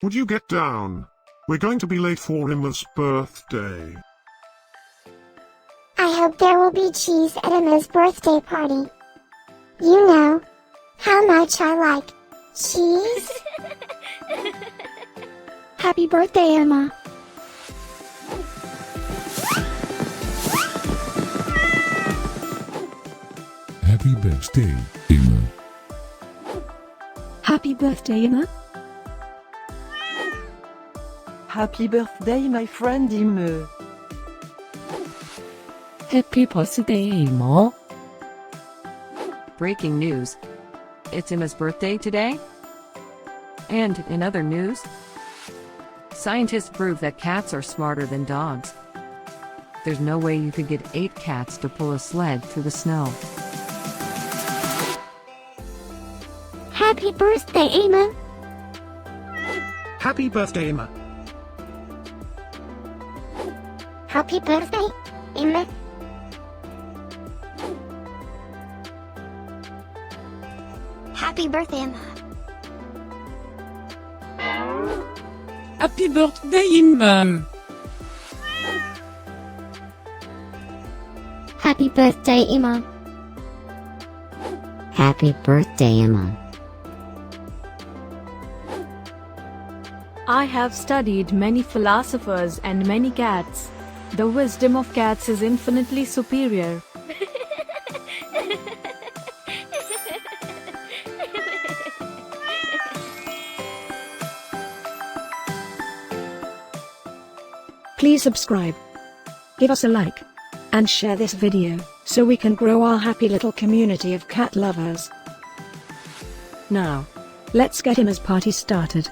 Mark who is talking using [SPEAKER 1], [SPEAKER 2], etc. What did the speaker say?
[SPEAKER 1] Would you get down? We're going to be late for Imme's birthday.
[SPEAKER 2] I hope there will be cheese at Imme's birthday party. You know how much I like cheese. Happy birthday, Imme.
[SPEAKER 3] Happy birthday, Imme.
[SPEAKER 4] Happy birthday, Imme.
[SPEAKER 5] Happy birthday, my friend Imme.
[SPEAKER 4] Happy birthday, Imme.
[SPEAKER 6] Breaking news. It's Imme's birthday today? And in other news, scientists prove that cats are smarter than dogs. There's no way you could get 8 cats to pull a sled through the snow.
[SPEAKER 2] Happy birthday, Imme.
[SPEAKER 7] Happy birthday, Imme.
[SPEAKER 2] Happy birthday, Imme. Happy birthday, Imme.
[SPEAKER 4] Happy birthday, Imme.
[SPEAKER 2] Happy birthday, Imme.
[SPEAKER 8] Happy birthday, Imme.
[SPEAKER 9] I have studied many philosophers and many cats. The wisdom of cats is infinitely superior.
[SPEAKER 4] Please subscribe, give us a like, and share this video, so we can grow our happy little community of cat lovers. Now, let's get Imme's party started.